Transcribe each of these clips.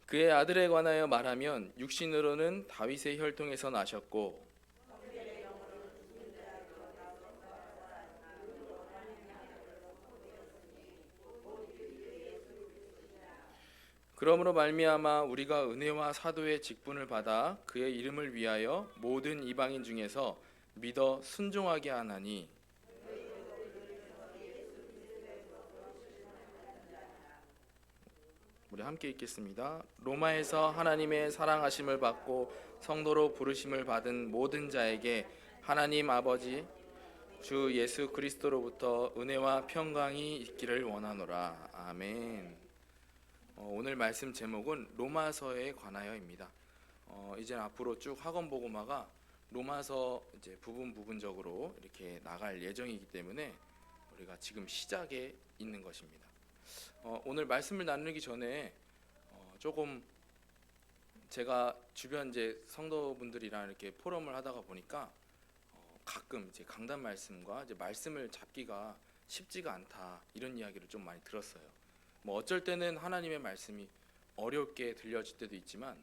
그의 아들에 관하여 말하면 육신으로는 다윗의 혈통에서 나셨고 그러므로 말미암아 우리가 은혜와 사도의 직분을 받아 그의 이름을 위하여 모든 이방인 중에서 믿어 순종하게 하나니. 우리 함께 읽겠습니다. 로마에서 하나님의 사랑하심을 받고 성도로 부르심을 받은 모든 자에게 하나님 아버지 주 예수 그리스도로부터 은혜와 평강이 있기를 원하노라. 아멘. 오늘 말씀 제목은 로마서에 관하여입니다. 이제 앞으로 쭉 학원 복음화가 로마서 이제 부분적으로 이렇게 나갈 예정이기 때문에 우리가 지금 시작에 있는 것입니다. 오늘 말씀을 나누기 전에 조금 제가 주변 이제 성도분들이랑 이렇게 포럼을 하다가 보니까 가끔 이제 강단 말씀과 이제 말씀을 잡기가 쉽지가 않다 이런 이야기를 좀 많이 들었어요. 뭐 어쩔 때는 하나님의 말씀이 어렵게 들려질 때도 있지만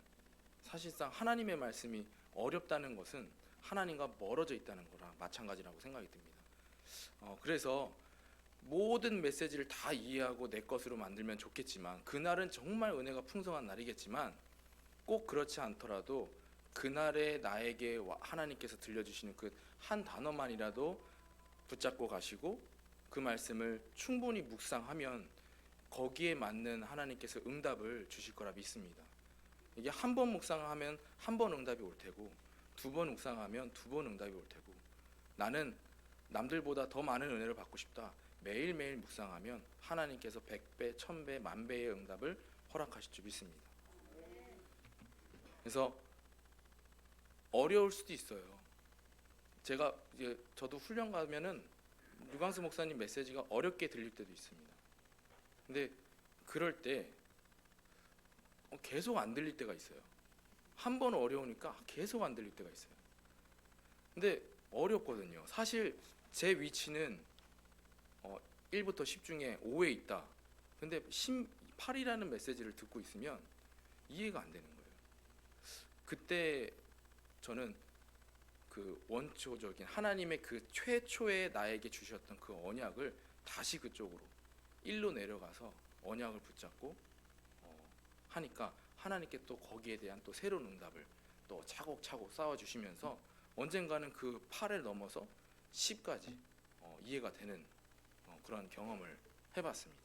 사실상 하나님의 말씀이 어렵다는 것은 하나님과 멀어져 있다는 거랑 마찬가지라고 생각이 듭니다. 그래서 모든 메시지를 다 이해하고 내 것으로 만들면 좋겠지만 그날은 정말 은혜가 풍성한 날이겠지만 꼭 그렇지 않더라도 그날에 나에게 하나님께서 들려주시는 그 한 단어만이라도 붙잡고 가시고 그 말씀을 충분히 묵상하면 거기에 맞는 하나님께서 응답을 주실 거라 믿습니다. 이게 한 번 묵상하면 한 번 응답이 올 테고 두 번 묵상하면 두 번 응답이 올 테고 나는 남들보다 더 많은 은혜를 받고 싶다. 매일매일 묵상하면 하나님께서 100배, 1000배, 만배의 응답을 허락하실 줄 믿습니다. 그래서 어려울 수도 있어요. 제가 이제 저도 훈련 가면은 유광수 목사님 메시지가 어렵게 들릴 때도 있습니다. 근데 그럴 때 계속 안 들릴 때가 있어요. 한 번 어려우니까 계속 안 들릴 때가 있어요. 근데 어렵거든요. 사실 제 위치는 1부터 10 중에 5에 있다. 근데 8이라는 메시지를 듣고 있으면 이해가 안 되는 거예요. 그때 저는 그 원초적인 하나님의 그 최초에 나에게 주셨던 그 언약을 다시 그쪽으로 1로 내려가서 언약을 붙잡고 하니까 하나님께 또 거기에 대한 또 새로운 응답을 또 차곡차곡 쌓아주시면서 언젠가는 그 8을 넘어서 10까지 이해가 되는 그런 경험을 해봤습니다.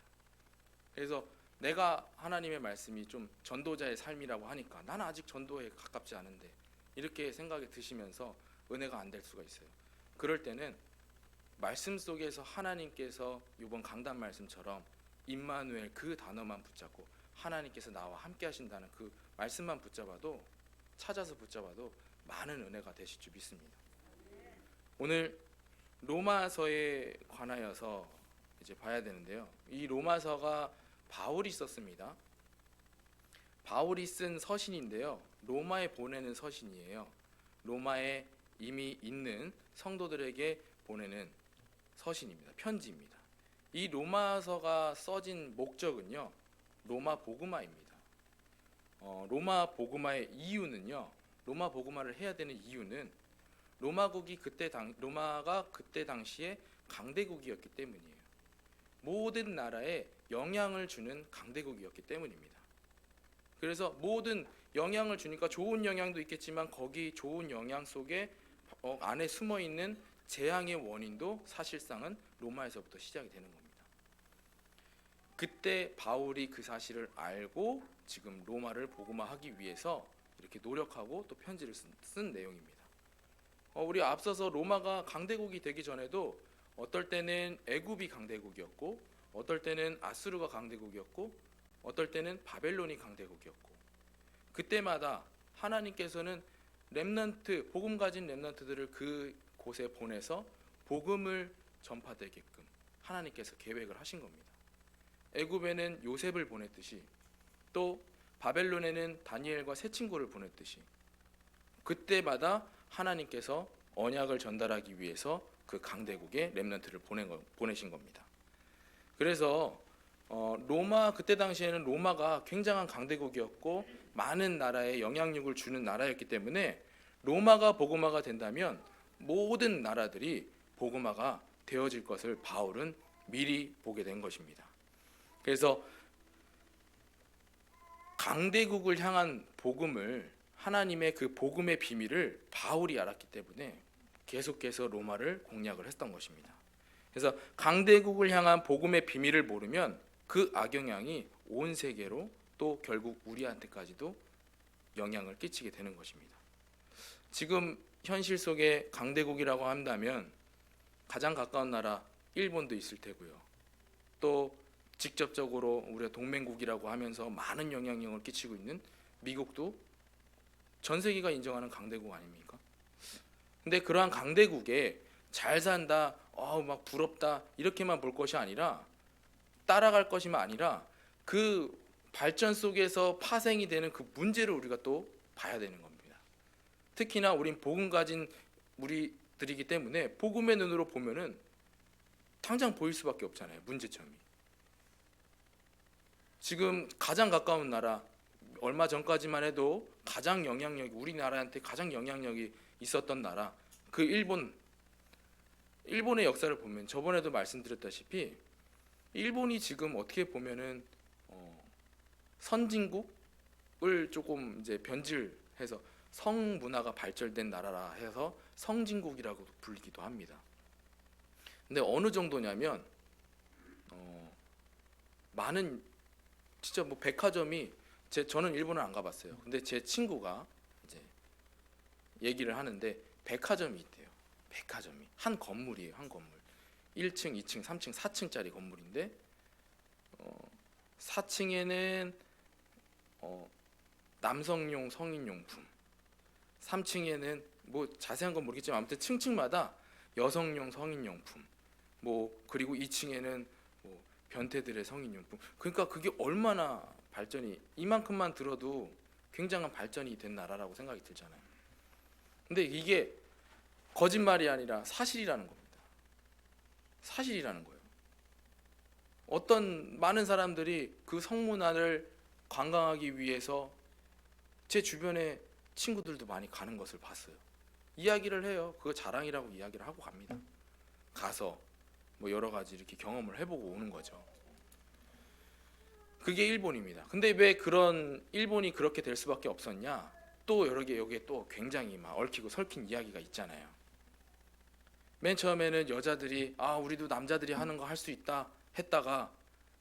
그래서 내가 하나님의 말씀이 좀 전도자의 삶이라고 하니까 나는 아직 전도에 가깝지 않은데 이렇게 생각이 드시면서 은혜가 안 될 수가 있어요. 그럴 때는 말씀 속에서 하나님께서 이번 강단 말씀처럼 임마누엘 그 단어만 붙잡고 하나님께서 나와 함께 하신다는 그 말씀만 붙잡아도 찾아서 붙잡아도 많은 은혜가 되실 줄 믿습니다. 오늘 로마서에 관하여서 이제 봐야 되는데요. 이 로마서가 바울이 썼습니다. 바울이 쓴 서신인데요. 로마에 보내는 서신이에요. 로마에 이미 있는 성도들에게 보내는 서신입니다. 편지입니다. 이 로마서가 써진 목적은요. 로마 복음화입니다. 로마 복음화의 이유는요. 로마 복음화를 해야 되는 이유는 로마가 그때 당시에 강대국이었기 때문이에요. 모든 나라에 영향을 주는 강대국이었기 때문입니다. 그래서 모든 영향을 주니까 좋은 영향도 있겠지만 거기 좋은 영향 속에 안에 숨어 있는 재앙의 원인도 사실상은 로마에서부터 시작이 되는 겁니다. 그때 바울이 그 사실을 알고 지금 로마를 복음화하기 위해서 이렇게 노력하고 또 편지를 쓴 내용입니다. 우리 앞서서 로마가 강대국이 되기 전에도 어떨 때는 애굽이 강대국이었고 어떨 때는 아수르가 강대국이었고 어떨 때는 바벨론이 강대국이었고 그때마다 하나님께서는 렘넌트, 복음 가진 렘넌트들을 그 곳에 보내서 복음을 전파되게끔 하나님께서 계획을 하신 겁니다. 애굽에는 요셉을 보냈듯이 또 바벨론에는 다니엘과 세 친구를 보냈듯이 그때마다 하나님께서 언약을 전달하기 위해서 그 강대국에 렘넌트를 보내신 겁니다. 그래서 로마 그때 당시에는 로마가 굉장한 강대국이었고 많은 나라에 영향력을 주는 나라였기 때문에 로마가 복음화가 된다면 모든 나라들이 복음화가 되어질 것을 바울은 미리 보게 된 것입니다. 그래서 강대국을 향한 복음을 하나님의 그 복음의 비밀을 바울이 알았기 때문에 계속해서 로마를 공략을 했던 것입니다. 그래서 강대국을 향한 복음의 비밀을 모르면 그 악영향이 온 세계로 또 결국 우리한테까지도 영향을 끼치게 되는 것입니다. 지금 현실 속에 강대국이라고 한다면 가장 가까운 나라 일본도 있을 테고요. 또 직접적으로 우리가 동맹국이라고 하면서 많은 영향력을 끼치고 있는 미국도 전 세계가 인정하는 강대국 아닙니까? 근데 그러한 강대국에 잘 산다, 막 부럽다 이렇게만 볼 것이 아니라 따라갈 것이만 아니라 그 발전 속에서 파생이 되는 그 문제를 우리가 또 봐야 되는 겁니다. 특히나 우린 복음 가진 우리들이기 때문에 복음의 눈으로 보면은 당장 보일 수밖에 없잖아요. 문제점이. 지금 가장 가까운 나라 얼마 전까지만 해도 가장 영향력이 우리나라한테 가장 영향력이 있었던 나라 그 일본의 역사를 보면 저번에도 말씀드렸다시피 일본이 지금 어떻게 보면은 선진국을 조금 이제 변질해서 성문화가 발달된 나라라 해서 성진국이라고 불리기도 합니다. 근데 어느 정도냐면 많은 진짜 뭐 백화점이 저는 일본을 안 가봤어요. 근데 제 친구가 이제 얘기를 하는데 백화점이 있대요. 백화점이 한 건물이에요. 한 건물 1층, 2층, 3층, 4층짜리 건물인데 4층에는 남성용 성인용품, 3층에는 뭐 자세한 건 모르겠지만 아무튼 층층마다 여성용 성인용품, 뭐 그리고 2층에는 뭐 변태들의 성인용품. 그러니까 그게 얼마나 발전이 이만큼만 들어도 굉장한 발전이 된 나라라고 생각이 들잖아요. 근데 이게 거짓말이 아니라 사실이라는 겁니다. 사실이라는 거예요. 어떤 많은 사람들이 그 성문화를 관광하기 위해서 제 주변에 친구들도 많이 가는 것을 봤어요. 이야기를 해요. 그거 자랑이라고 이야기를 하고 갑니다. 가서 뭐 여러 가지 이렇게 경험을 해보고 오는 거죠. 그게 일본입니다. 근데 왜 그런 일본이 그렇게 될 수밖에 없었냐? 또 여러 개 여기에 또 굉장히 막 얽히고 설킨 이야기가 있잖아요. 맨 처음에는 여자들이 우리도 남자들이 하는 거 할 수 있다 했다가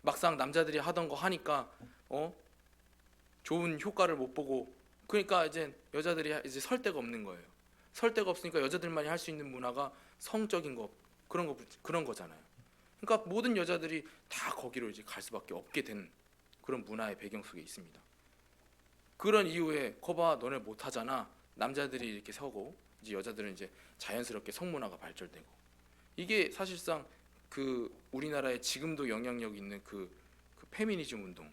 막상 남자들이 하던 거 하니까 좋은 효과를 못 보고 그러니까 이제 여자들이 이제 설 데가 없는 거예요. 설 데가 없으니까 여자들만이 할 수 있는 문화가 성적인 거 그런 거잖아요. 그러니까 모든 여자들이 다 거기로 이제 갈 수밖에 없게 된 그런 문화의 배경 속에 있습니다. 그런 이후에 거봐 너네 못 하잖아. 남자들이 이렇게 서고 이제 여자들은 이제 자연스럽게 성문화가 발전되고 이게 사실상 그 우리나라에 지금도 영향력 있는 그 페미니즘 운동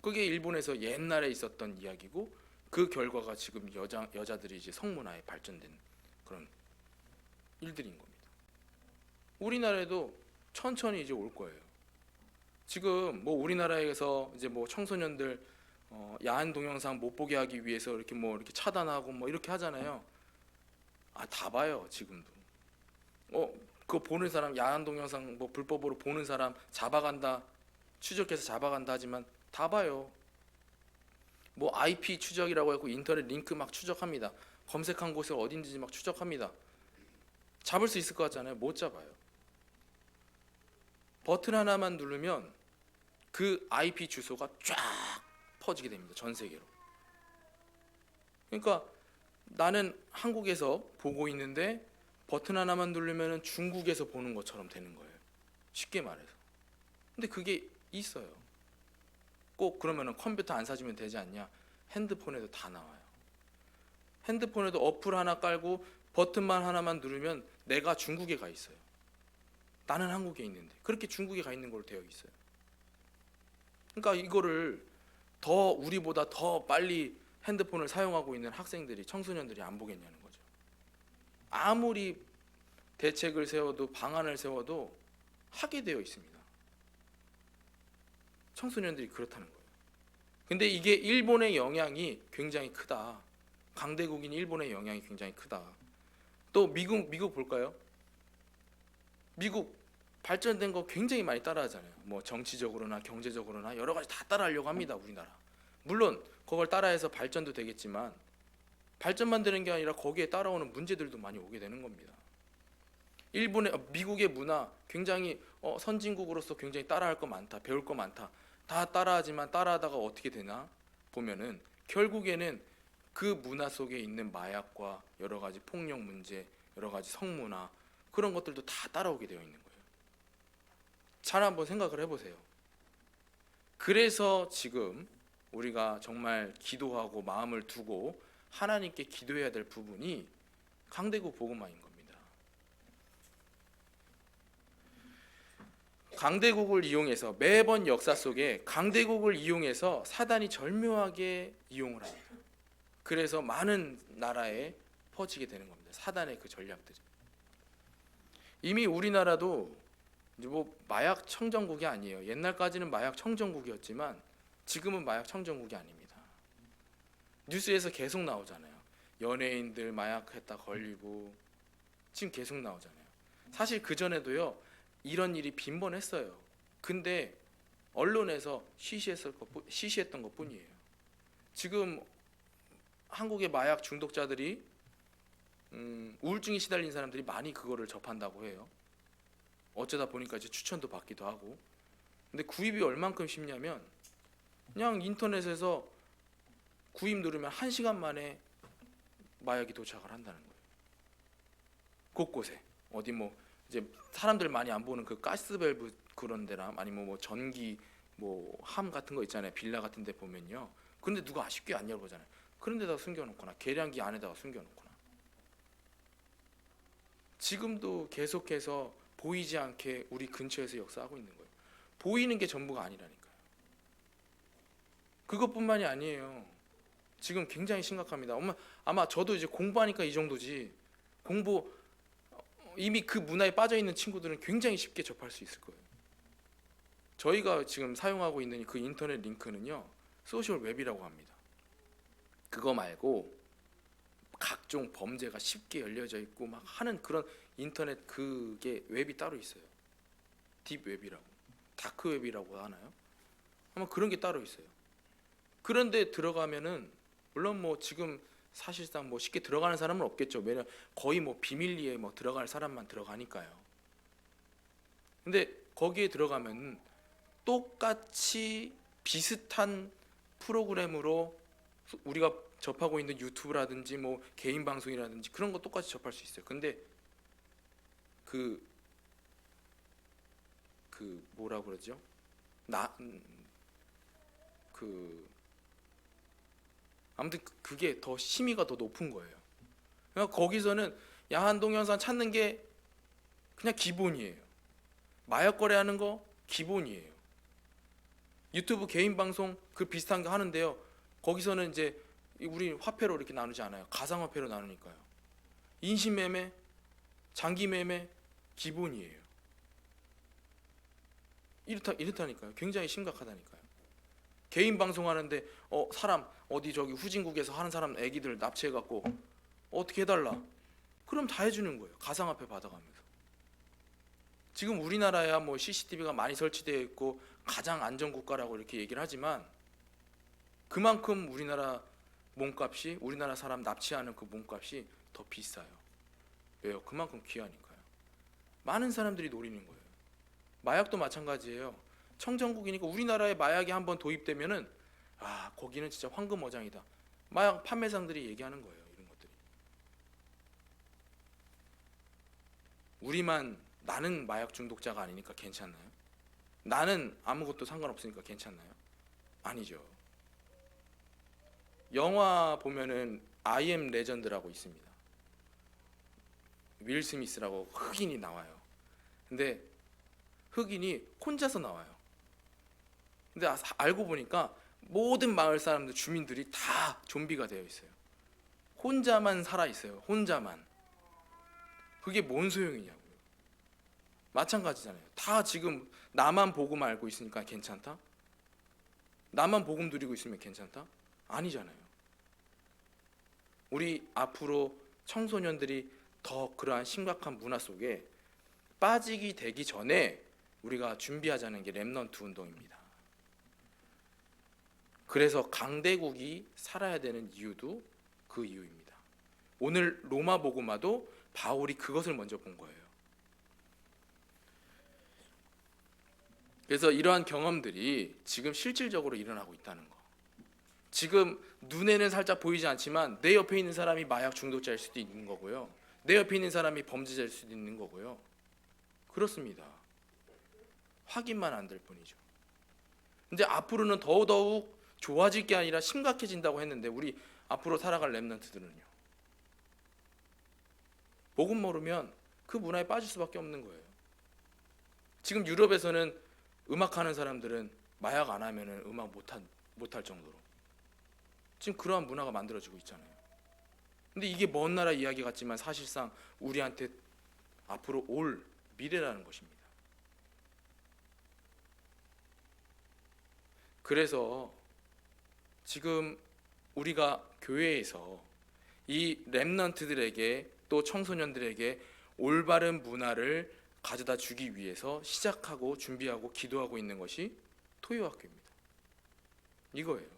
그게 일본에서 옛날에 있었던 이야기고 그 결과가 지금 여자들이 이제 성문화에 발전된 그런 일들인 겁니다. 우리나라에도 천천히 이제 올 거예요. 지금 뭐 우리나라에서 이제 뭐 청소년들 야한 동영상 못 보게 하기 위해서 이렇게 뭐 이렇게 차단하고 뭐 이렇게 하잖아요. 다 봐요 지금도. 그거 보는 사람 야한 동영상 뭐 불법으로 보는 사람 잡아간다 추적해서 잡아간다 하지만 다 봐요. 뭐 IP 추적이라고 해서 인터넷 링크 막 추적합니다. 검색한 곳을 어딘지 막 추적합니다. 잡을 수 있을 것 같잖아요. 못 잡아요. 버튼 하나만 누르면 그 IP 주소가 쫙 퍼지게 됩니다. 전 세계로. 그러니까 나는 한국에서 보고 있는데 버튼 하나만 누르면 중국에서 보는 것처럼 되는 거예요. 쉽게 말해서. 근데 그게 있어요. 꼭 그러면 컴퓨터 안 사주면 되지 않냐? 핸드폰에도 다 나와요. 핸드폰에도 어플 하나 깔고 버튼만 하나만 누르면 내가 중국에 가 있어요. 나는 한국에 있는데 그렇게 중국에 가 있는 걸로 되어 있어요. 그러니까 이거를 더 우리보다 더 빨리 핸드폰을 사용하고 있는 학생들이 청소년들이 안 보겠냐는 거죠. 아무리 대책을 세워도 방안을 세워도 하게 되어 있습니다. 청소년들이 그렇다는 거예요. 근데 이게 일본의 영향이 굉장히 크다. 강대국인 일본의 영향이 굉장히 크다. 또 미국 볼까요? 미국 발전된 거 굉장히 많이 따라하잖아요. 뭐 정치적으로나 경제적으로나 여러 가지 다 따라하려고 합니다. 우리나라. 물론 그걸 따라해서 발전도 되겠지만 발전만 되는 게 아니라 거기에 따라오는 문제들도 많이 오게 되는 겁니다. 미국의 문화 굉장히 선진국으로서 굉장히 따라할 거 많다, 배울 거 많다. 다 따라하지만 따라하다가 어떻게 되나 보면은 결국에는 그 문화 속에 있는 마약과 여러 가지 폭력 문제, 여러 가지 성문화 그런 것들도 다 따라오게 되어 있는 거예요. 잘 한번 생각을 해보세요. 그래서 지금 우리가 정말 기도하고 마음을 두고 하나님께 기도해야 될 부분이 강대국 복음화인 겁니다. 강대국을 이용해서 매번 역사 속에 강대국을 이용해서 사단이 절묘하게 이용을 합니다. 그래서 많은 나라에 퍼지게 되는 겁니다. 사단의 그 전략들이. 이미 우리나라도 이제 뭐 마약 청정국이 아니에요. 옛날까지는 마약 청정국이었지만 지금은 마약 청정국이 아닙니다. 뉴스에서 계속 나오잖아요. 연예인들 마약했다 걸리고 지금 계속 나오잖아요. 사실 그 전에도요. 이런 일이 빈번했어요. 근데 언론에서 시시했던 것뿐이에요. 지금 한국의 마약 중독자들이 우울증에 시달린 사람들이 많이 그거를 접한다고 해요. 어쩌다 보니까 이제 추천도 받기도 하고. 근데 구입이 얼만큼 쉽냐면 그냥 인터넷에서 구입 누르면 1시간 만에 마약이 도착을 한다는 거예요. 곳곳에 어디 뭐 이제 사람들 많이 안 보는 그 가스밸브 그런 데나 아니면 뭐 전기 뭐 함 같은 거 있잖아요. 빌라 같은 데 보면요. 그런데 누가 쉽게 안 열어보잖아요. 그런 데다가 숨겨놓거나 계량기 안에다가 숨겨놓거나 지금도 계속해서 보이지 않게 우리 근처에서 역사하고 있는 거예요. 보이는 게 전부가 아니라니까요. 그것뿐만이 아니에요. 지금 굉장히 심각합니다. 아마 저도 이제 공부하니까 이 정도지 이미 그 문화에 빠져 있는 친구들은 굉장히 쉽게 접할 수 있을 거예요. 저희가 지금 사용하고 있는 그 인터넷 링크는요. 소셜 웹이라고 합니다. 그거 말고 각종 범죄가 쉽게 열려져 있고 막 하는 그런 인터넷 그게 웹이 따로 있어요. 딥웹이라고, 다크웹이라고 하나요? 아마 그런 게 따로 있어요. 그런데 들어가면은 물론 뭐 지금 사실상 뭐 쉽게 들어가는 사람은 없겠죠. 왜냐 거의 뭐 비밀리에 뭐 들어갈 사람만 들어가니까요. 근데 거기에 들어가면 똑같이 비슷한 프로그램으로 우리가 접하고 있는 유튜브라든지 뭐 개인 방송이라든지 그런 거 똑같이 접할 수 있어요. 근데 그 뭐라 그러죠? 아무튼 그게 더 심의가 더 높은 거예요. 그러니까 거기서는 야한 동영상 찾는 게 그냥 기본이에요. 마약 거래하는 거 기본이에요. 유튜브 개인 방송 그 비슷한 거 하는데요. 거기서는 이제 우리 화폐로 이렇게 나누지 않아요. 가상화폐로 나누니까요. 인신매매, 장기매매 기본이에요. 이렇다니까요. 굉장히 심각하다니까요. 개인 방송하는데 사람 어디 저기 후진국에서 하는 사람 애기들 납치해갖고 어떻게 해달라 그럼 다 해주는 거예요. 가상화폐 받아가면서. 지금 우리나라야 뭐 CCTV가 많이 설치되어 있고 가장 안전국가라고 이렇게 얘기를 하지만 그만큼 우리나라 몸값이 우리나라 사람 납치하는 그 몸값이 더 비싸요. 왜요? 그만큼 귀하니까요. 많은 사람들이 노리는 거예요. 마약도 마찬가지예요. 청정국이니까 우리나라에 마약이 한번 도입되면은 거기는 진짜 황금어장이다. 마약 판매상들이 얘기하는 거예요. 이런 것들이. 나는 마약 중독자가 아니니까 괜찮나요? 나는 아무것도 상관없으니까 괜찮나요? 아니죠. 영화 보면은 I am 레전드라고 있습니다. 윌 스미스라고 흑인이 나와요. 근데 흑인이 혼자서 나와요. 근데 알고 보니까 모든 마을 사람들 주민들이 다 좀비가 되어 있어요. 혼자만 살아 있어요. 혼자만. 그게 뭔 소용이냐고요. 마찬가지잖아요. 다 지금 나만 보고만 알고 있으니까 괜찮다? 나만 복음 누리고 있으면 괜찮다? 아니잖아요. 우리 앞으로 청소년들이 더 그러한 심각한 문화 속에 빠지기 되기 전에 우리가 준비하자는 게 렘넌트 운동입니다. 그래서 강대국이 살아야 되는 이유도 그 이유입니다. 오늘 로마 복음화도 바울이 그것을 먼저 본 거예요. 그래서 이러한 경험들이 지금 실질적으로 일어나고 있다는 거. 지금 눈에는 살짝 보이지 않지만 내 옆에 있는 사람이 마약 중독자일 수도 있는 거고요. 내 옆에 있는 사람이 범죄자일 수도 있는 거고요. 그렇습니다. 확인만 안 될 뿐이죠. 근데 앞으로는 더더욱 좋아질 게 아니라 심각해진다고 했는데 우리 앞으로 살아갈 렘넌트들은요. 복음 모르면 그 문화에 빠질 수밖에 없는 거예요. 지금 유럽에서는 음악하는 사람들은 마약 안 하면은 음악 못할 정도로 지금 그러한 문화가 만들어지고 있잖아요. 근데 이게 먼 나라 이야기 같지만 사실상 우리한테 앞으로 올 미래라는 것입니다. 그래서 지금 우리가 교회에서 이 렘넌트들에게 또 청소년들에게 올바른 문화를 가져다 주기 위해서 시작하고 준비하고 기도하고 있는 것이 토요학교입니다. 이거예요.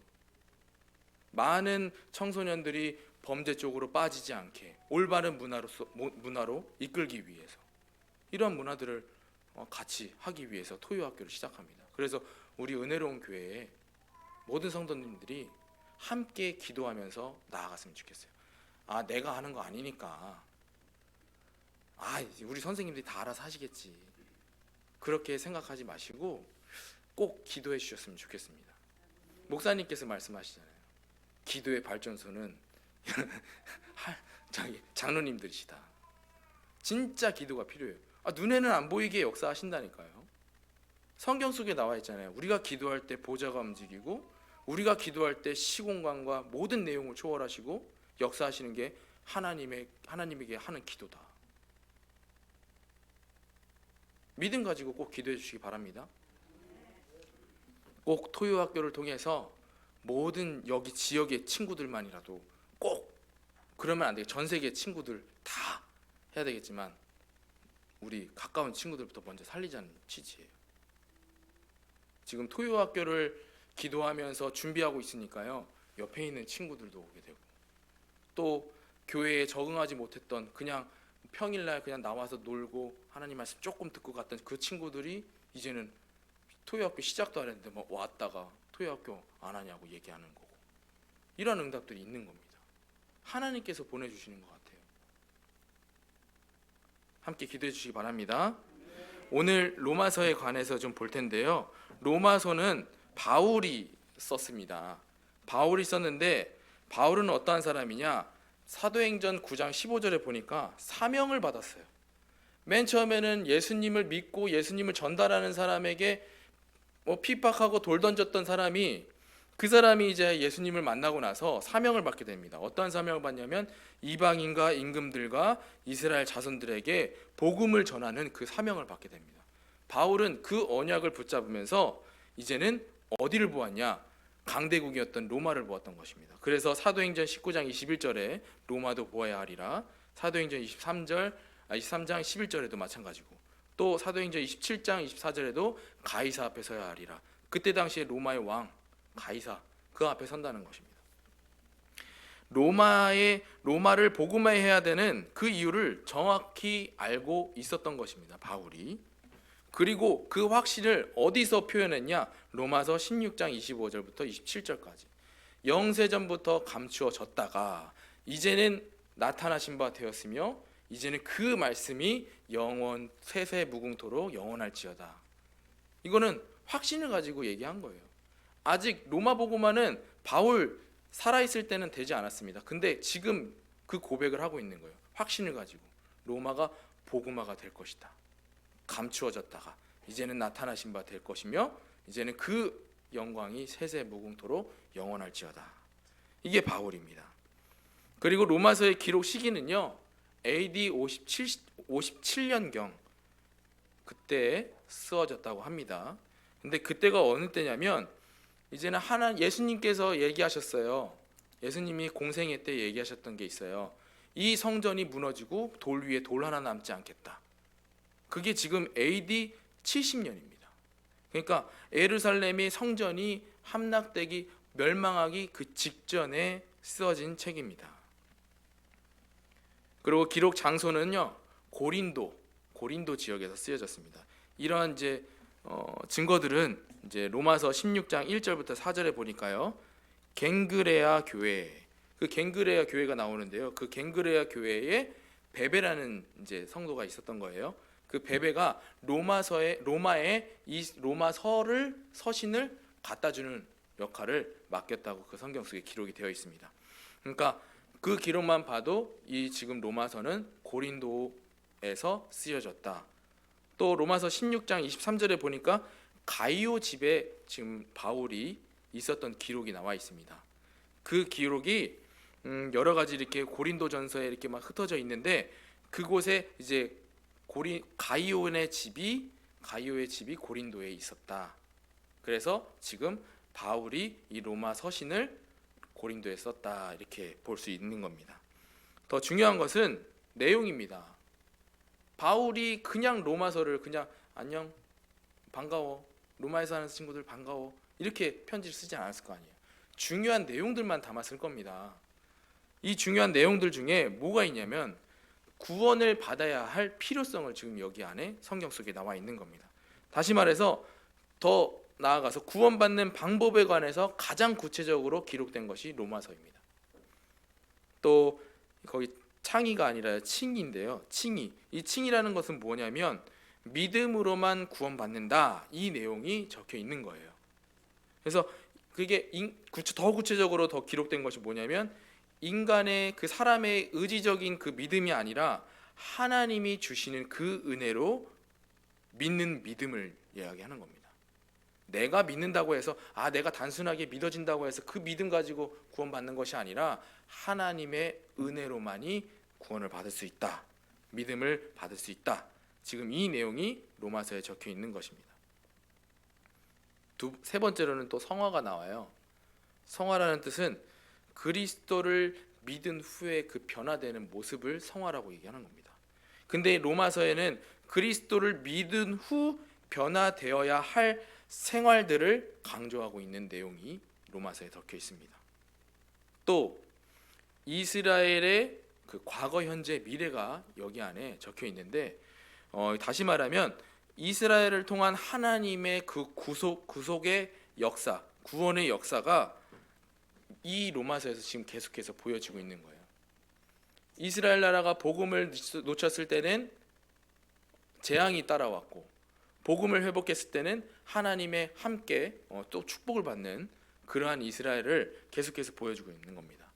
많은 청소년들이 범죄 쪽으로 빠지지 않게 올바른 문화로 이끌기 위해서 이러한 문화들을 같이 하기 위해서 토요학교를 시작합니다. 그래서 우리 은혜로운 교회에 모든 성도님들이 함께 기도하면서 나아갔으면 좋겠어요. 아, 내가 하는 거 아니니까 우리 선생님들이 다 알아서 하시겠지, 그렇게 생각하지 마시고 꼭 기도해 주셨으면 좋겠습니다. 목사님께서 말씀하시잖아요. 기도의 발전소는 장로님들이시다. 진짜 기도가 필요해요. 눈에는 안 보이게 역사하신다니까요. 성경 속에 나와 있잖아요. 우리가 기도할 때 보좌가 움직이고 우리가 기도할 때 시공간과 모든 내용을 초월하시고 역사하시는 게 하나님에게 하는 기도다. 믿음 가지고 꼭 기도해 주시기 바랍니다. 꼭 토요학교를 통해서 모든 여기 지역의 친구들만이라도 꼭, 그러면 안 돼요. 전 세계 친구들 다 해야 되겠지만 우리 가까운 친구들부터 먼저 살리자는 취지예요. 지금 토요학교를 기도하면서 준비하고 있으니까요, 옆에 있는 친구들도 오게 되고, 또 교회에 적응하지 못했던 그냥 평일날 그냥 나와서 놀고 하나님 말씀 조금 듣고 갔던 그 친구들이 이제는 토요학교 시작도 안 했는데 왔다가 토요학교 안 하냐고 얘기하는 거고, 이런 응답들이 있는 겁니다. 하나님께서 보내주시는 것 같아요. 함께 기도해 주시기 바랍니다. 오늘 로마서에 관해서 좀 볼 텐데요. 로마서는 바울이 썼습니다. 바울이 썼는데 바울은 어떠한 사람이냐? 사도행전 9장 15절에 보니까 사명을 받았어요. 맨 처음에는 예수님을 믿고 예수님을 전달하는 사람에게 핍박하고 돌 던졌던 사람이, 그 사람이 이제 예수님을 만나고 나서 사명을 받게 됩니다. 어떠한 사명을 받냐면 이방인과 임금들과 이스라엘 자손들에게 복음을 전하는 그 사명을 받게 됩니다. 바울은 그 언약을 붙잡으면서 이제는 어디를 보았냐? 강대국이었던 로마를 보았던 것입니다. 그래서 사도행전 19장 21절에 로마도 보아야 하리라, 사도행전 23장 11절에도 마찬가지고, 또 사도행전 27장 24절에도 가이사 앞에 서야 하리라. 그때 당시에 로마의 왕 가이사, 그 앞에 선다는 것입니다. 로마를 복음화해야 되는 그 이유를 정확히 알고 있었던 것입니다, 바울이. 그리고 그 확신을 어디서 표현했냐? 로마서 16장 25절부터 27절까지. 영세전부터 감추어졌다가 이제는 나타나신 바 되었으며 이제는 그 말씀이 영원 세세 무궁토록 영원할지어다. 이거는 확신을 가지고 얘기한 거예요. 아직 로마 복음화는 바울 살아있을 때는 되지 않았습니다. 근데 지금 그 고백을 하고 있는 거예요. 확신을 가지고 로마가 복음화가 될 것이다. 감추어졌다가 이제는 나타나신 바 될 것이며 이제는 그 영광이 세세 무궁토록 영원할지어다. 이게 바울입니다. 그리고 로마서의 기록 시기는요, AD 57년경 그때 쓰어졌다고 합니다. 근데 그때가 어느 때냐면 이제는 예수님께서 얘기하셨어요. 예수님이 공생애 때 얘기하셨던 게 있어요. 이 성전이 무너지고 돌 위에 돌 하나 남지 않겠다. 그게 지금 AD 70년입니다. 그러니까 예루살렘의 성전이 함락되기 멸망하기 그 직전에 쓰여진 책입니다. 그리고 기록 장소는요, 고린도 지역에서 쓰여졌습니다. 이러한 이제 증거들은 이제 로마서 16장 1절부터 4절에 보니까요, 갱그레아 교회, 그 갱그레아 교회가 나오는데요. 그 갱그레아 교회에 베베라는 이제 성도가 있었던 거예요. 그 베베가 로마에 이 로마서를 서신을 갖다 주는 역할을 맡겼다고 그 성경 속에 기록이 되어 있습니다. 그러니까 그 기록만 봐도 이 지금 로마서는 고린도에서 쓰여졌다. 또 로마서 16장 23절에 보니까 가이오 집에 지금 바울이 있었던 기록이 나와 있습니다. 그 기록이 여러 가지 이렇게 고린도전서에 이렇게 막 흩어져 있는데, 그곳에 이제 가이오의 집이 고린도에 있었다. 그래서 지금 바울이 이 로마 서신을 고린도에 썼다, 이렇게 볼 수 있는 겁니다. 더 중요한 것은 내용입니다. 바울이 그냥 로마서를 그냥 안녕, 반가워, 로마에 사는 친구들 반가워, 이렇게 편지를 쓰지 않았을 거 아니에요. 중요한 내용들만 담았을 겁니다. 이 중요한 내용들 중에 뭐가 있냐면 구원을 받아야 할 필요성을 지금 여기 안에 성경 속에 나와 있는 겁니다. 다시 말해서 더 나아가서 구원받는 방법에 관해서 가장 구체적으로 기록된 것이 로마서입니다. 또 거기 창이가 아니라 칭인데요. 이 칭이라는 것은 뭐냐면 믿음으로만 구원받는다, 이 내용이 적혀 있는 거예요. 그래서 그게 더 구체적으로 더 기록된 것이 뭐냐면 인간의 그 사람의 의지적인 그 믿음이 아니라 하나님이 주시는 그 은혜로 믿는 믿음을 이야기하는 겁니다. 내가 믿는다고 해서 내가 단순하게 믿어진다고 해서 그 믿음 가지고 구원받는 것이 아니라 하나님의 은혜로만이 구원을 받을 수 있다, 믿음을 받을 수 있다. 지금 이 내용이 로마서에 적혀 있는 것입니다. 세 번째로는 또 성화가 나와요. 성화라는 뜻은 그리스도를 믿은 후에 그 변화되는 모습을 성화라고 얘기하는 겁니다. 근데 로마서에는 그리스도를 믿은 후 변화되어야 할 생활들을 강조하고 있는 내용이 로마서에 적혀 있습니다. 또 이스라엘의 그 과거, 현재, 미래가 여기 안에 적혀 있는데, 다시 말하면 이스라엘을 통한 하나님의 그 구속의 역사, 구원의 역사가 이 로마서에서 지금 계속해서 보여지고 있는 거예요. 이스라엘 나라가 복음을 놓쳤을 때는 재앙이 따라왔고, 복음을 회복했을 때는 하나님의 함께 또 축복을 받는 그러한 이스라엘을 계속해서 보여주고 있는 겁니다.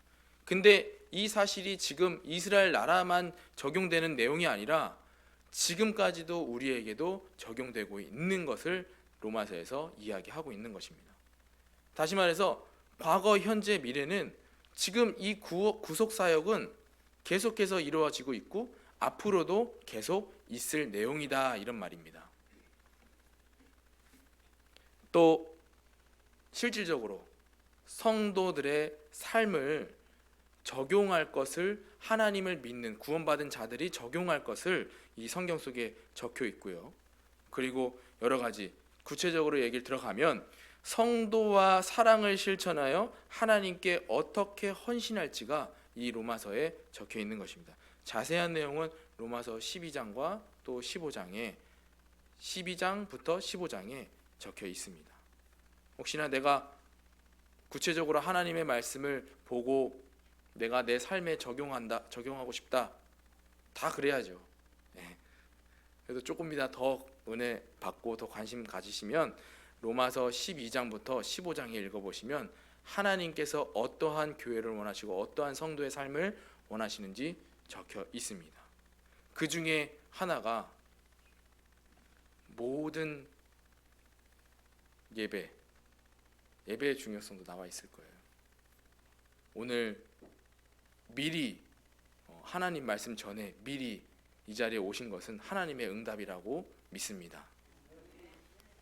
근데 이 사실이 지금 이스라엘 나라만 적용되는 내용이 아니라 지금까지도 우리에게도 적용되고 있는 것을 로마서에서 이야기하고 있는 것입니다. 다시 말해서 과거, 현재, 미래는 지금 이 구속 사역은 계속해서 이루어지고 있고 앞으로도 계속 있을 내용이다, 이런 말입니다. 또 실질적으로 성도들의 삶을 적용할 것을, 하나님을 믿는 구원받은 자들이 적용할 것을 이 성경 속에 적혀 있고요. 그리고 여러 가지 구체적으로 얘기를 들어가면 성도와 사랑을 실천하여 하나님께 어떻게 헌신할지가 이 로마서에 적혀 있는 것입니다. 자세한 내용은 로마서 12장과 또 15장에 12장부터 15장에 적혀 있습니다. 혹시나 내가 구체적으로 하나님의 말씀을 보고 내가 내 삶에 적용하고 싶다, 다 그래야죠. 네. 그래도 조금이나 더 은혜 받고 더 관심 가지시면 로마서 12장부터 15장에 읽어보시면 하나님께서 어떠한 교회를 원하시고 어떠한 성도의 삶을 원하시는지 적혀 있습니다. 그 중에 하나가 모든 예배의 중요성도 나와 있을 거예요. 오늘 미리 하나님 말씀 전에 미리 이 자리에 오신 것은 하나님의 응답이라고 믿습니다.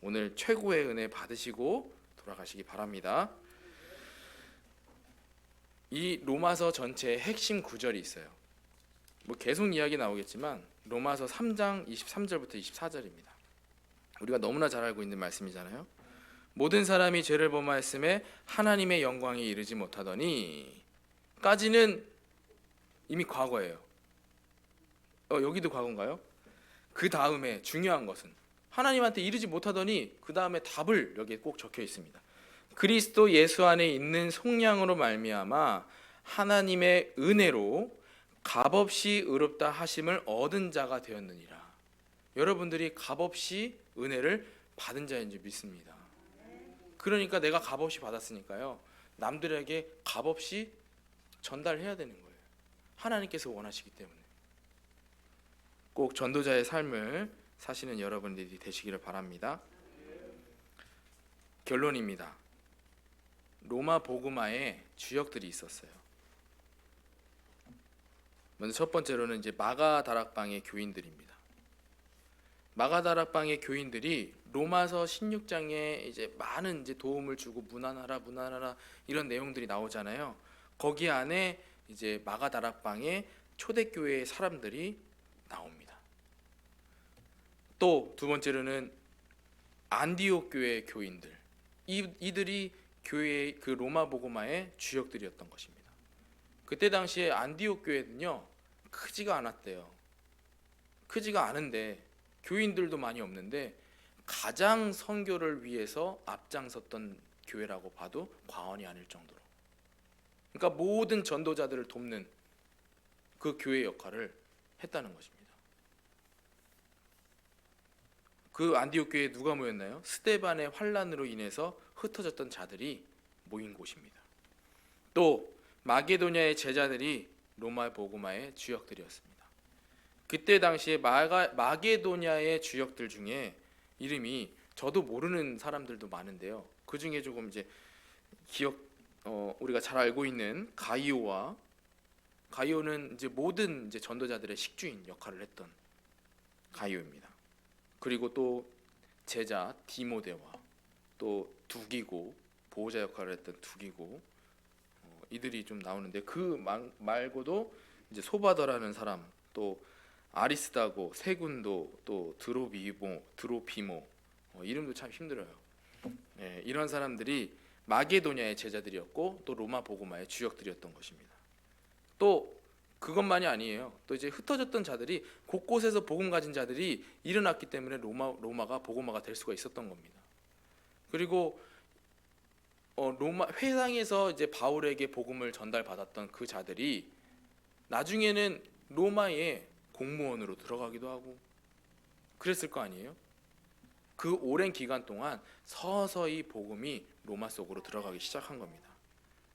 오늘 최고의 은혜 받으시고 돌아가시기 바랍니다. 이 로마서 전체에 핵심 구절이 있어요. 뭐 계속 이야기 나오겠지만 로마서 3장 23절부터 24절입니다. 우리가 너무나 잘 알고 있는 말씀이잖아요. 모든 사람이 죄를 범하였음에 하나님의 영광에 이르지 못하더니 까지는 이미 과거예요. 여기도 과거인가요? 그 다음에 중요한 것은 하나님한테 이르지 못하더니 그 다음에 답을 여기에 꼭 적혀 있습니다. 그리스도 예수 안에 있는 속량으로 말미암아 하나님의 은혜로 값없이 의롭다 하심을 얻은 자가 되었느니라. 여러분들이 값없이 은혜를 받은 자인 줄 믿습니다. 그러니까 내가 값없이 받았으니까요, 남들에게 값없이 전달해야 되는 거예요. 하나님께서 원하시기 때문에. 꼭 전도자의 삶을 사시는 여러분들이 되시기를 바랍니다. 결론입니다. 로마 복음화에 주역들이 있었어요. 먼저 첫 번째로는 이제 마가 다락방의 교인들입니다. 마가 다락방의 교인들이 로마서 16장에 이제 많은 이제 도움을 주고 문안하라 이런 내용들이 나오잖아요. 거기 안에 이제 마가 다락방의 초대교회의 사람들이 나옵니다. 또 두 번째로는 안디옥 교회의 교인들, 이들이 교회의 그 로마 복음화의 주역들이었던 것입니다. 그때 당시에 안디옥 교회는요 크지가 않았대요. 크지가 않은데 교인들도 많이 없는데 가장 선교를 위해서 앞장섰던 교회라고 봐도 과언이 아닐 정도로, 그러니까 모든 전도자들을 돕는 그 교회 역할을 했다는 것입니다. 그 안디옥 교회에 누가 모였나요? 스데반의 환난으로 인해서 흩어졌던 자들이 모인 곳입니다. 또 마게도냐의 제자들이 로마 복음화의 주역들이었습니다. 그때 당시에 마게도냐의 주역들 중에 이름이 저도 모르는 사람들도 많은데요. 그 중에 조금 이제 우리가 잘 알고 있는 가이오는 이제 모든 이제 전도자들의 식주인 역할을 했던 가이오입니다. 그리고 또 제자 디모데와 또 두기고 보호자 역할을 했던 두기고, 이들이 좀 나오는데 그 말고도 이제 소바더라는 사람, 또 아리스다고, 세군도, 또 드로피모 이름도 참 힘들어요. 이런 사람들이 마게도냐의 제자들이었고 또 로마 복음화의 주역들이었던 것입니다. 또 그것만이 아니에요. 또 이제 흩어졌던 자들이 곳곳에서 복음 가진 자들이 일어났기 때문에 로마가 복음화가 될 수가 있었던 겁니다. 그리고 로마 회당에서 이제 바울에게 복음을 전달받았던 그 자들이 나중에는 로마의 공무원으로 들어가기도 하고 그랬을 거 아니에요? 그 오랜 기간 동안 서서히 복음이 로마 속으로 들어가기 시작한 겁니다.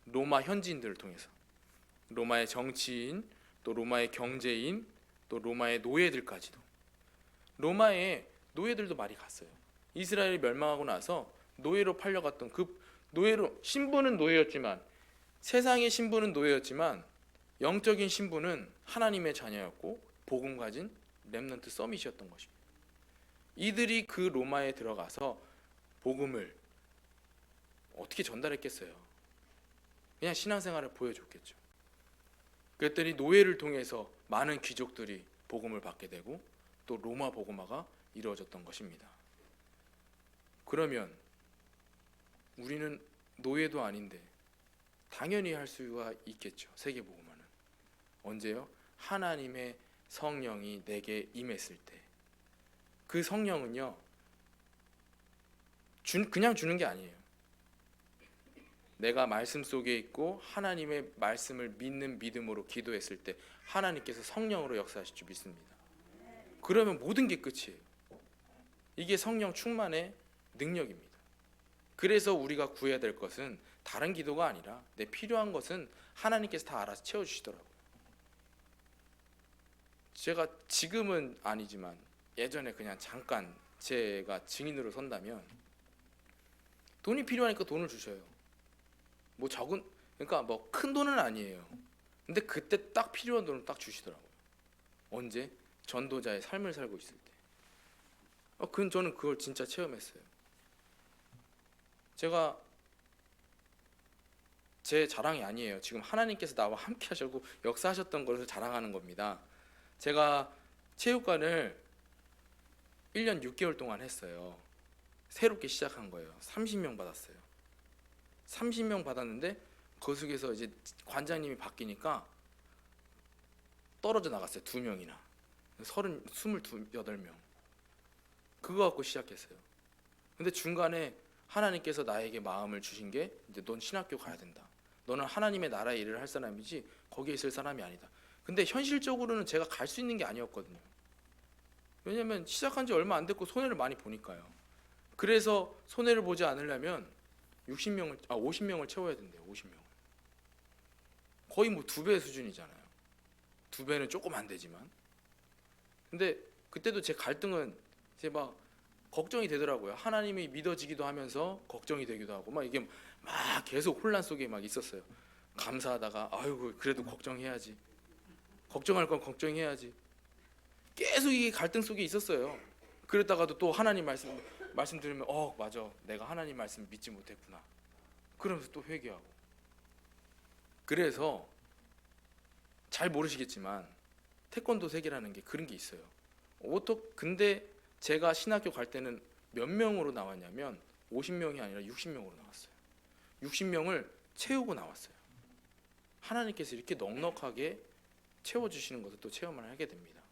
로마 현지인들을 통해서. 로마의 정치인, 또 로마의 경제인, 또 로마의 노예들까지도. 로마의 노예들도 많이 갔어요. 이스라엘이 멸망하고 나서 노예로 팔려갔던 그 노예로, 신분은 노예였지만, 세상의 신분은 노예였지만 영적인 신분은 하나님의 자녀였고 복음 가진 렘넌트 서밋이었던 것입니다. 이들이 그 로마에 들어가서 복음을 어떻게 전달했겠어요? 그냥 신앙생활을 보여줬겠죠. 그랬더니 노예를 통해서 많은 귀족들이 복음을 받게 되고 또 로마 복음화가 이루어졌던 것입니다. 그러면 우리는 노예도 아닌데 당연히 할 수가 있겠죠. 세계 복음화는 언제요? 하나님의 성령이 내게 임했을 때. 그 성령은요 그냥 주는 게 아니에요. 내가 말씀 속에 있고 하나님의 말씀을 믿는 믿음으로 기도했을 때 하나님께서 성령으로 역사하실 줄 믿습니다. 그러면 모든 게 끝이에요. 이게 성령 충만의 능력입니다. 그래서 우리가 구해야 될 것은 다른 기도가 아니라 내 필요한 것은 하나님께서 다 알아서 채워주시더라고요. 제가 지금은 아니지만 예전에 그냥 잠깐 제가 증인으로 선다면 돈이 필요하니까 돈을 주셔요. 뭐 적은, 그러니까 뭐 큰 돈은 아니에요. 근데 그때 딱 필요한 돈을 딱 주시더라고요. 언제? 전도자의 삶을 살고 있을 때. 저는 그걸 진짜 체험했어요. 제가 제 자랑이 아니에요. 지금 하나님께서 나와 함께 하시고 역사하셨던 것을 자랑하는 겁니다. 제가 체육관을 1년 6개월 동안 했어요. 새롭게 시작한 거예요. 30명 받았어요. 30명 받았는데 그 속에서 이제 관장님이 바뀌니까 떨어져 나갔어요. 2명이나. 28명. 그거 갖고 시작했어요. 근데 중간에 하나님께서 나에게 마음을 주신 게 이제 넌 신학교 가야 된다. 너는 하나님의 나라의 일을 할 사람이지 거기에 있을 사람이 아니다. 근데 현실적으로는 제가 갈 수 있는 게 아니었거든요. 왜냐하면 시작한 지 얼마 안 됐고 손해를 많이 보니까요. 그래서 손해를 보지 않으려면 50명을 채워야 된대요. 50명을. 거의 뭐 2배 수준이잖아요. 2배는 조금 안 되지만. 근데 그때도 제 갈등은 이제 막 걱정이 되더라고요. 하나님이 믿어지기도 하면서 걱정이 되기도 하고 막 이게 막 계속 혼란 속에 막 있었어요. 감사하다가 아이고 그래도 걱정해야지. 걱정할 건 걱정해야지. 계속 이게 갈등 속에 있었어요. 그랬다가도 또 하나님 말씀 들으면 맞아. 내가 하나님 말씀 믿지 못했구나. 그러면서 또 회개하고. 그래서 잘 모르시겠지만 태권도 세계라는 게 그런 게 있어요. 근데 제가 신학교 갈 때는 몇 명으로 나왔냐면 50명이 아니라 60명으로 나왔어요. 60명을 채우고 나왔어요. 하나님께서 이렇게 넉넉하게 채워주시는 것을 또 체험을 하게 됩니다.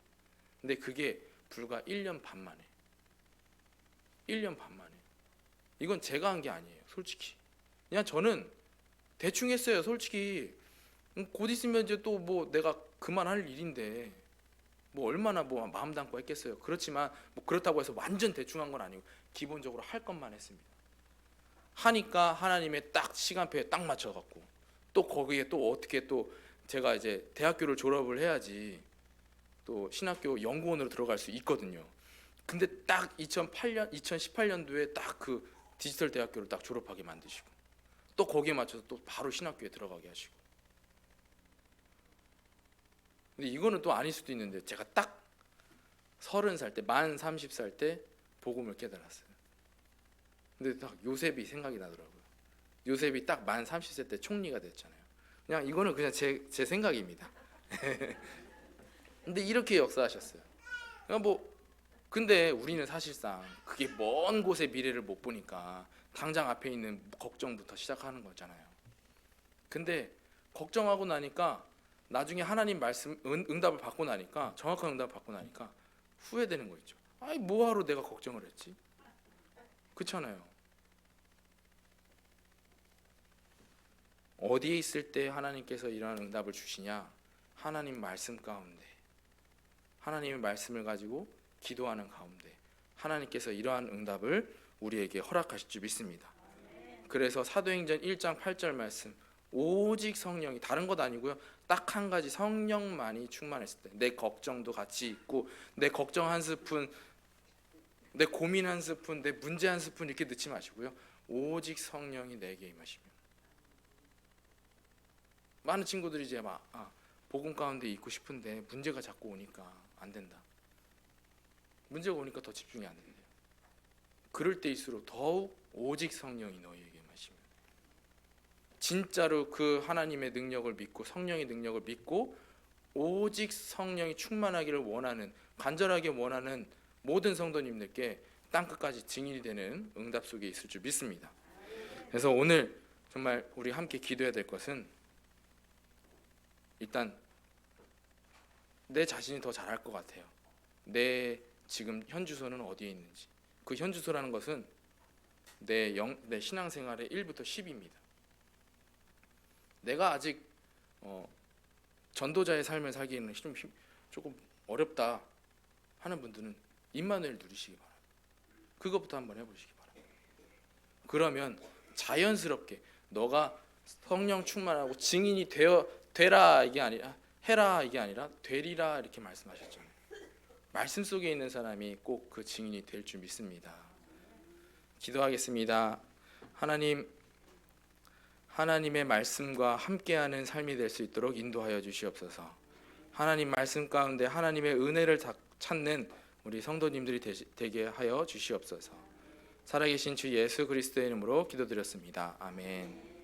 근데 그게 불과 1년 반 만에. 1년 반 만에. 이건 제가 한 게 아니에요. 솔직히. 그냥 저는 대충 했어요. 솔직히. 곧 있으면 이제 또 뭐 내가 그만할 일인데 뭐 얼마나 뭐 마음 담고 했겠어요. 그렇지만 뭐 그렇다고 해서 완전 대충 한 건 아니고 기본적으로 할 것만 했습니다. 하니까 하나님의 딱 시간표에 딱 맞춰갖고 또 거기에 또 어떻게 또 제가 이제 대학교를 졸업을 해야지 또 신학교 연구원으로 들어갈 수 있거든요. 근데 딱 2018년도에 딱 그 디지털 대학교를 딱 졸업하게 만드시고 또 거기에 맞춰서 또 바로 신학교에 들어가게 하시고. 근데 이거는 또 아닐 수도 있는데 제가 딱 30살 때, 만 30살 때 복음을 깨달았어요. 근데 딱 요셉이 생각이 나더라고요. 요셉이 딱 만 30세 때 총리가 됐잖아요. 그냥 이거는 그냥 제 생각입니다. 근데 이렇게 역사하셨어요. 그러니까 근데 우리는 사실상 그게 먼 곳의 미래를 못 보니까 당장 앞에 있는 걱정부터 시작하는 거잖아요. 근데 걱정하고 나니까 나중에 하나님 말씀 응답을 받고 나니까 정확한 응답을 받고 나니까 후회되는 거 있죠. 아이 뭐하러 내가 걱정을 했지? 그렇잖아요. 어디에 있을 때 하나님께서 이러한 응답을 주시냐? 하나님 말씀 가운데, 하나님의 말씀을 가지고 기도하는 가운데 하나님께서 이러한 응답을 우리에게 허락하실 줄 믿습니다. 그래서 사도행전 1장 8절 말씀, 오직 성령이, 다른 것 아니고요, 딱 한 가지, 성령만이 충만했을 때 내 걱정도 같이 있고 내 걱정 한 스푼, 내 고민 한 스푼, 내 문제 한 스푼 이렇게 넣지 마시고요, 오직 성령이 내게 임하시면. 많은 친구들이 이제 복음 가운데 있고 싶은데 문제가 자꾸 오니까 안 된다. 문제가 오니까 더 집중이 안 된대요. 그럴 때일수록 더욱 오직 성령이 너희에게 임하시면, 진짜로 그 하나님의 능력을 믿고 성령의 능력을 믿고 오직 성령이 충만하기를 원하는, 간절하게 원하는 모든 성도님들께 땅끝까지 증인이 되는 응답 속에 있을 줄 믿습니다. 그래서 오늘 정말 우리 함께 기도해야 될 것은, 일단 내 자신이 더 잘할 것 같아요. 내 지금 현 주소는 어디에 있는지. 그 현 주소라는 것은 내 신앙생활의 1부터 10입니다. 내가 아직 전도자의 삶을 살기에는 조금 어렵다 하는 분들은 임마누엘 누리시기 바랍니다. 그것부터 한번 해보시기 바랍니다. 그러면 자연스럽게 너가 성령 충만하고 증인이 되라 이게 아니라 해라 이게 아니라 되리라 이렇게 말씀하셨잖아요. 말씀 속에 있는 사람이 꼭 그 증인이 될 줄 믿습니다. 기도하겠습니다. 하나님, 하나님의 말씀과 함께하는 삶이 될 수 있도록 인도하여 주시옵소서. 하나님 말씀 가운데 하나님의 은혜를 찾는 우리 성도님들이 되게 하여 주시옵소서. 살아계신 주 예수 그리스도의 이름으로 기도드렸습니다. 아멘.